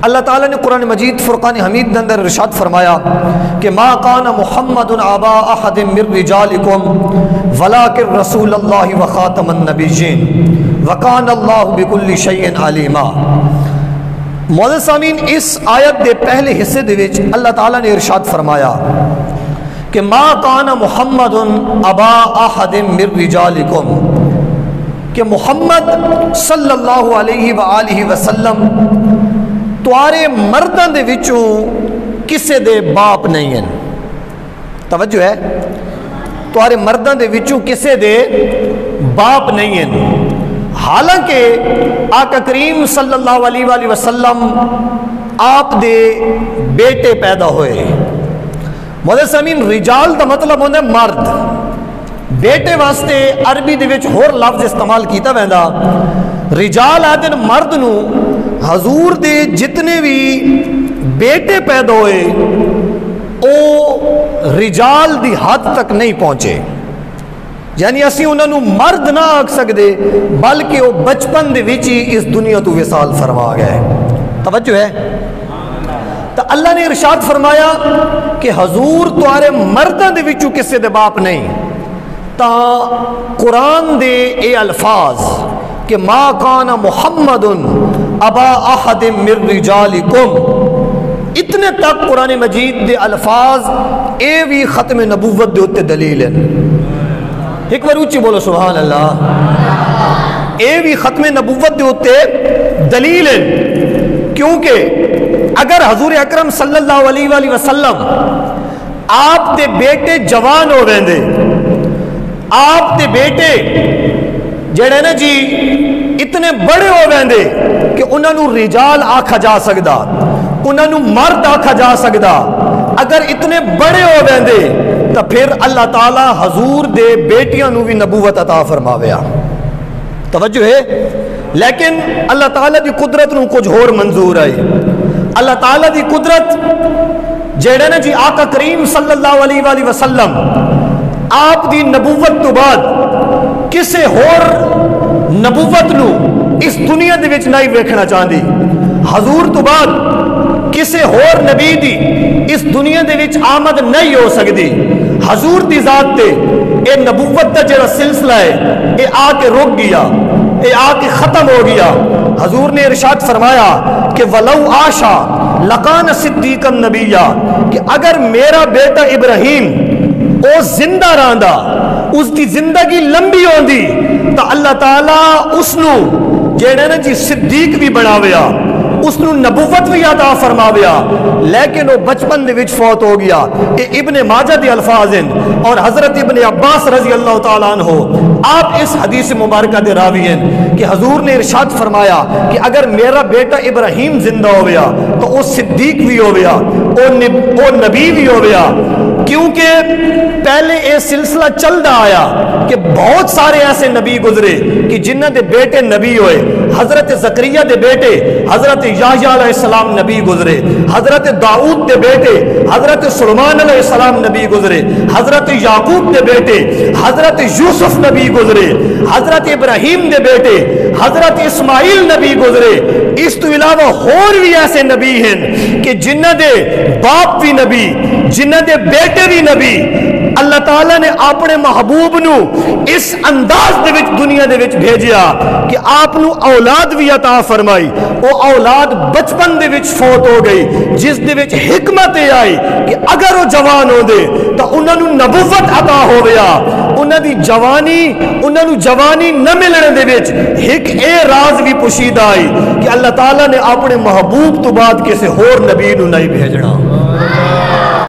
اللہ تعالیٰ نے قرآن مجید فرقان حمید کے اندر ارشاد فرمایا کہ ما کان محمد ابا احد من رجالکم ولکن رسول اللہ وخاتم النبیین وکان اللہ بکل شیء علیما۔ معزز سامعین، اس آیت دے پہلے حصے دے وچ اللہ تعالیٰ نے ارشاد فرمایا کہ ما کان محمد ابا احد من رجالکم، کہ محمد صلی اللہ علیہ وآلہ وسلم توارے مرداں دے وچوں کسے دے باپ نہیں ہیں۔ توجہ ہے، توارے مرداں دے وچوں کسے دے باپ نہیں ہیں، حالانکہ آقا کریم صلی اللہ علیہ وآلہ وسلم آپ دے بیٹے پیدا ہوئے۔ معزز سامعین، رجال دا مطلب ہوندہ ہے مرد، بیٹے واسطے عربی دے وچ ہور لفظ استعمال کیتا ویندا، رجال آدن مرد نو حضور دے جتنے بھی بیٹے پیدا ہوئے او رجال دی حد تک نہیں پہنچے، یعنی اسی انہوں نے مرد نہ آکھ سکدے بلکہ وہ بچپن دے وچ ہی اس دنیا تو وصال فرما گئے۔ توجہ ہے، تو اللہ نے ارشاد فرمایا کہ حضور تمہارے مرداں دے وچوں کسے دے باپ نہیں، تا قرآن دے اے الفاظ کہ ما کان محمد ابا احد من رجالکم، اتنے تک قرآن مجید دے الفاظ اے بھی ختم نبوت دے ہوتے دلیل ہیں۔ ایک بار اونچی بولو سبحان اللہ۔ اے بھی ختم نبوت دے ہوتے دلیل ہیں، کیونکہ اگر حضور اکرم صلی اللہ علیہ وآلہ وسلم آپ دے بیٹے جوان ہو رہے دے، آپ دے بیٹے جڑے نا جی اتنے بڑے ہو رہے دے کہ انہوں نے رجال آکھا جا سکدا، انہوں نے مرد آکھا جا سکدا، اگر اتنے بڑے ہو رہے دے تو پھر اللہ تعالیٰ حضور دے بیٹیاں نو بھی نبوت عطا فرماویا۔ توجہ ہے، لیکن اللہ تعالیٰ دی قدرت نو کچھ اور منظور آئی۔ اللہ تعالیٰ دی قدرت جڑے نا جی آقا کریم صلی اللہ علیہ وآلہ وسلم آپ دی نبوت تو بعد کسے اور نبوت نو اس دنیا دے وچ نہیں ویکھنا چاہندی، حضور تو بعد کسے اور نبی دی اس دنیا دے وچ آمد نہیں ہو سکتی۔ حضور دی ذات تے اے نبوت دا جڑا سلسلہ ہے اے آ کے رک گیا، اے آ کے ختم ہو گیا۔ حضور نے ارشاد فرمایا کہ وَلَوْ آشَا لَقَانَ صِدِّيقًا نَبِيًّا، کہ اگر میرا بیٹا ابراہیم او زندہ رہندا، اس دی زندگی لمبی ہوندی تو اللہ تعالیٰ اس نو جیڑے نا جی صدیق بھی بناویا، اس نو نبوت بھی عطا فرماویا، لیکن وہ بچپن دے وچ فوت ہو گیا۔ یہ ابن ماجہ دی الفاظ ہیں، اور حضرت ابن عباس رضی اللہ تعالیٰ عنہ آپ اس حدیث مبارکہ دے راوی ہیں کہ حضور نے ارشاد فرمایا کہ اگر میرا بیٹا ابراہیم زندہ ہو گیا تو وہ صدیق بھی ہو گیا، وہ نبی بھی ہو گیا، کیونکہ پہلے یہ سلسلہ چلتا آیا کہ بہت سارے ایسے نبی گزرے کہ جنہ دے بیٹے نبی ہوئے۔ حضرت زکریا دے بیٹے حضرت یحییٰ علیہ السلام نبی گزرے، حضرت داؤد دے بیٹے حضرت سلیمان علیہ السلام نبی گزرے، حضرت یعقوب دے بیٹے حضرت یوسف نبی گزرے، حضرت ابراہیم دے بیٹے حضرت اسماعیل نبی گزرے۔ اس تو علاوہ اور بھی ایسے نبی ہیں کہ جنہ دے باپ بھی نبی، جنہ دے بیٹے بھی نبی۔ اللہ تعالیٰ نے اپنے محبوب نو اس انداز دے وچ دنیا دے وچ بھیجیا کہ آپ نو اولاد بھی عطا فرمائی، وہ اولاد بچپن دے وچ فوت ہو گئی، جس دے وچ حکمت آئی کہ اگر وہ جوان ہو دے تو انہوں نے نبوت عطا ہو گیا۔ انہوں دی جوانی نہ ملنے دے وچ ایک اے راز بھی پوشیدہ آئی کہ اللہ تعالیٰ نے اپنے محبوب تو بعد کسی اور نبی نو نہیں بھیجنا۔